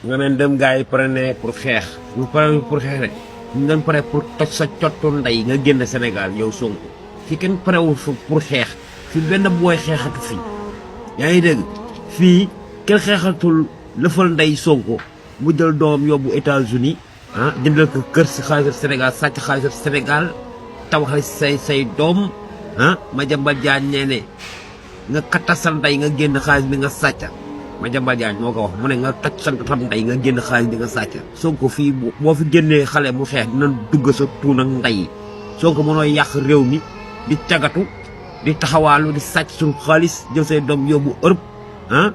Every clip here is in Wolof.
nga ne dem gars yi pare pour xeex ñu pare pour xeex rek ñu doon pare pour toj sa cottu ndey nga génn Sénégal yow Sonko fi kenn parewul pour xeex fi benn booy xeexatu fi yaa ngi dégg fii kenn xeexatul lëfal ndey Sonko mu jël doom yóbbu États-Unis ah jëndal ko kër si xaalisab Sénégal sàcc xaalisab Sénégal tabaxal say doom ah Madiambal Diagne nee ne nga kattasal ndey nga génn xaalis bi nga sàcc Madiambal Diagne moo ko wax mu ne nga toj sa tam ndey nga génn xaalis bi nga sàcc Sonko fii boo fi génnee xale mu xeex dina dugg sa tuun ak ndey Sonko mënoo yàq réew mi di cagatu di taxawaalu di sàcc suñu xaalis jël say doom yóbbu Europe ah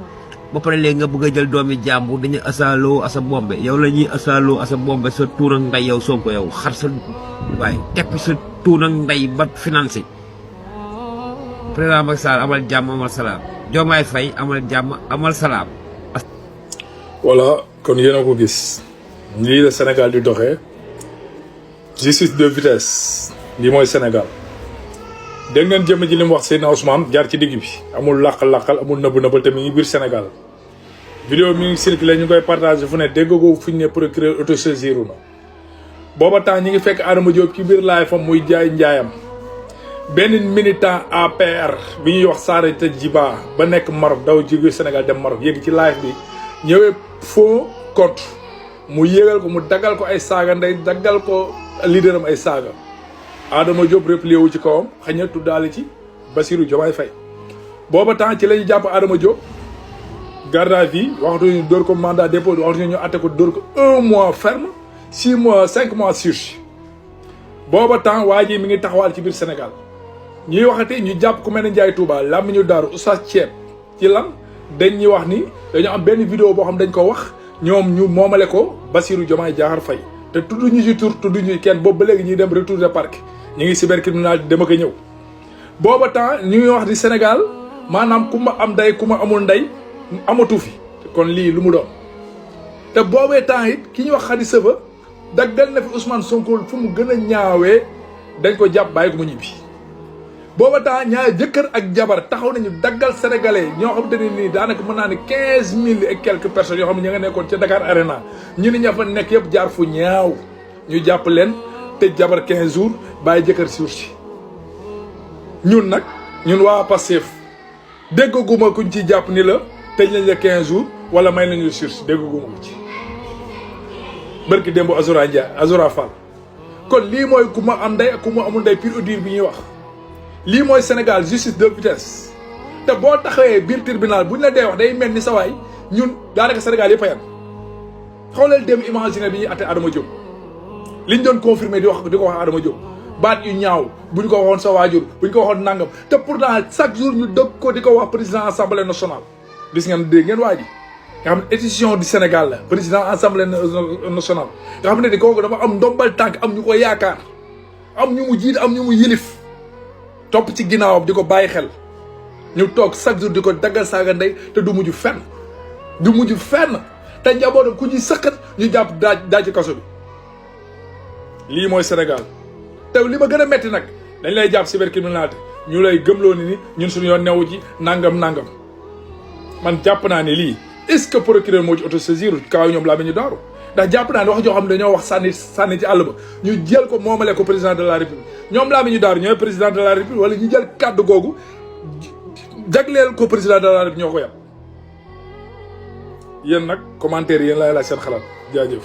ba pare léegi nga bëgg a jël doomi jàmbur dañuy asaaloo asa bombe yow la ñuy asaaloo asa bombe sa tuun ak ndey yow Sonko yow xar sa waaye teppi sa tuun ak ndey ba financé président Macky Sall amal jàmm amal salaam Diomaye Faye amal jàmm amal salaam. voilà kon yéen a ko gis lii la Sénégal di doxee justice de vitesse lii mooy Sénégal dégg ngeen jëm ji li mu wax Seydina Ousmane jaar ci digg bi amul làqal amul nëbb te mi ngi biir Sénégal vidéo mi ngi circulé ñu koy partagé fu ne dégg ko fu ñu ne procureur autosaisir na booba temps ñi ngi fekk Adama Diop ci biir laay fam muy jaay njaayam benn militant APR bi ñuy wax Sarata Djiba ba nekk Maroc daw jóge Sénégal dem Maroc yéegi ci live bi ñëwee faux compte mu yéegal ko mu daggal ko ay saaga ndey daggal ko leaderam ay saaga Adama Diop replié wu ci kawam xëy na tuddaale ci Bassirou Diomaye Faye booba temps ci la ñu jàpp Adama Diop garde à vue waxtu ñu dóor ko mandat dépôt waxtu ñu atte ko dóor ko 1 mois ferme 6 mois 5 mois sursis booba temps waa ji mi ngi taxawal ci biir Sénégal ñuy waxati ñu jàpp ku mel ne Ndiaye Touba lam ñu daaru Oustaz Thiep ci lan dañ ñuy wax ni dañu am benn vidéo boo xam dañ ko wax ñoom ñu moomale ko Bassirou Diomaye Diakhar Faye te tudd ñu ci tur tudd ñu kenn boobu ba léegi ñuy dem retour de parquet ñu ngi cybercriminel dama ko ñëw booba temps ñu ngi wax di Sénégal maanaam ku ma am ndey ku ma amul ndey amatu fi kon lii lu mu doon te boobee temps it ki ñuy wax Khady Sëfa daggal na fi Ousmane Sonko fu mu gën a ñaawee dañ ko jàpp bàyyi ko mu ñibbi booba temps ñaari jëkkër ak jabar taxaw nañu daggal sénégalais ñoo xamante ne nii daanaka mën naa ne 15000 et quelques personnes yoo xam ne ña nga nekkoon ca Dakar Arena ñu ni ña fa nekk yëpp jaar fu ñaaw ñu jàpp leen tëj jabar 15 jours bàyyi jëkkër sursis ñun nag ñun waa Pastef déggaguma kuñ ci jàpp ni la tëj nañ la 15 jours wala may nañu sursis déggaguma ko ci bërki démb Azura Ndiaye Azura Fall kon lii mooy ku ma am ndey ak ku ma amul ndey pure dire bi ñuy wax lii mooy Sénégal justice de vitesse te boo taxawee biir tribunal buñ la dee wax day mel ni sawaay ñun daanaka Sénégal yëpp a yem xoolal dem imaginer bi ñuy atte Adama Diop liñ doon confirmer di ko wax Adama Diop baat yu ñaaw buñ ko waxoon sa waajur buñ ko waxoon nangam te pourtant chaque jour ñu dëgg ko di ko wax président assemblée nationale gis ngeen dégg ngeen waa ji nga xam ne institution du Sénégal la président assemblée nationale nga xam ne di kooku dafa am ndombal tànk am ñu ko yaakaar am ñu mu jiit am ñu mu yilif topp ci ginnaawam di ko bàyyi xel ñu toog chaque jour di ko daggal saaga ndey te du mujj fenn te njabootam ku ñuy sëqat ñu jàpp daaj ci kaso bi lii mooy Sénégal te li ma gën a metti nag dañ lay jàpp cybercriminalité ñu lay gëmloo ni ñun suñu yoon newu ci nangam man jàpp naa ne lii est-ce que procureur moo ci autosaisir kaw ñoom laa ñu daaru ndax jàpp naa ne wax joo xam ne dañoo wax sànni ci àll ba ñu jël ko moomale ko président de la république ñoom laa ñu daaru ñooy président de la république wala ñu jël kàddu googu jagleel ko président de la république ñoo ko yam yéen nag commentaire yéen laay laaj seen xalaat jaajëf